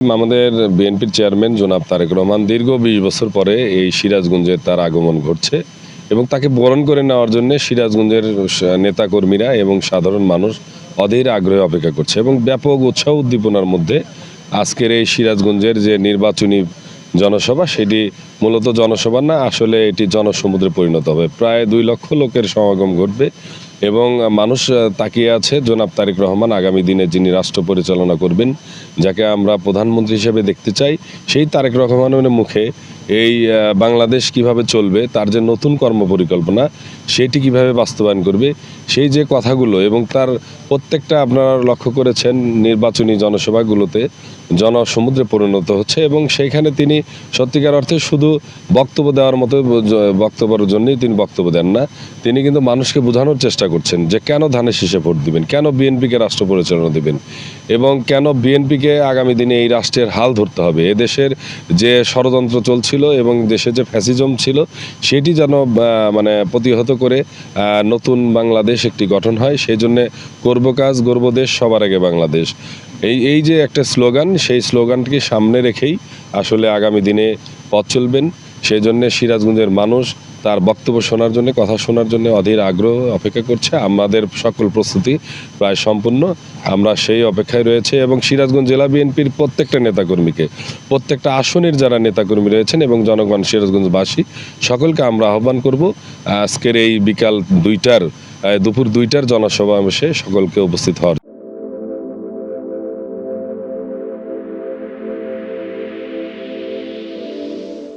আমাদের বিএনপির চেয়ারম্যান জনাব তারেক রহমান দীর্ঘ ২০ বছর পরে এই সিরাজগঞ্জে তার আগমন ঘটছে এবং তাকে বরণ করে নেওয়ার জন্য সিরাজগঞ্জের নেতাকর্মীরা এবং সাধারণ মানুষ অধীর আগ্রহে অপেক্ষা করছে এবং ব্যাপক উৎসাহ উদ্দীপনার মধ্যে আজকের এই সিরাজগঞ্জের যে নির্বাচনী জনসভা সেটি মূলত জনসভা না, আসলে এটি জনসমুদ্রে পরিণত হবে। প্রায় ২ লক্ষ লোকের সমাগম ঘটবে এবং মানুষ তাকিয়ে আছে জনাব তারেক রহমান আগামী দিনে যিনি রাষ্ট্র পরিচালনা করবেন, যাকে আমরা প্রধানমন্ত্রী হিসেবে দেখতে চাই, সেই তারেক রহমানের মুখে এই বাংলাদেশ কিভাবে চলবে, তার যে নতুন কর্মপরিকল্পনা সেটি কিভাবে বাস্তবায়ন করবে, সেই যে কথাগুলো এবং তার প্রত্যেকটা আপনারা লক্ষ্য করেছেন নির্বাচনী জনসভাগুলোতে জনসমুদ্রে পরিণত হচ্ছে এবং সেইখানে তিনি সত্যিকার অর্থে শুধু বক্তব্য দেওয়ার মতো বক্তব্যের জন্যই তিনি বক্তব্য দেন না, তিনি কিন্তু মানুষকে বোঝানোর চেষ্টা করছেন যে কেন ধানের শীষে ভোট দিবেন, কেন বিএনপিকে রাষ্ট্র পরিচালনা দেবেন এবং কেন বিএনপিকে আগামী দিনে এই রাষ্ট্রের হাল ধরতে হবে। এদেশের যে ষড়যন্ত্র চলছিল এবং দেশে যে ফ্যাসিজম ছিল সেটি যেন মানে প্রতিহত করে নতুন বাংলাদেশ একটি গঠন হয়, সেই জন্যে করব কাজ গর্ব দেশ সবার আগে বাংলাদেশ, এই যে একটা স্লোগান, সেই স্লোগানটিকে সামনে রেখেই আসলে আগামী দিনে পথ চলবেন। সেই জন্যে সিরাজগঞ্জের মানুষ তার বক্তব্য শোনার জন্য, কথা শোনার জন্য অধীর আগ্রহ অপেক্ষা করছে। আমাদের সকল প্রস্তুতি প্রায় সম্পূর্ণ, আমরা সেই অপেক্ষায় রয়েছে এবং সিরাজগঞ্জ জেলা বিএনপির প্রত্যেকটা নেতাকর্মীকে, প্রত্যেকটা আসনের যারা নেতাকর্মী রয়েছেন এবং জনগণ সিরাজগঞ্জবাসী সকলকে আমরা আহ্বান করব আজকের এই বিকাল ২টার দুপুর ২টার জনসমাবেশে সকলকে উপস্থিত হওয়ার।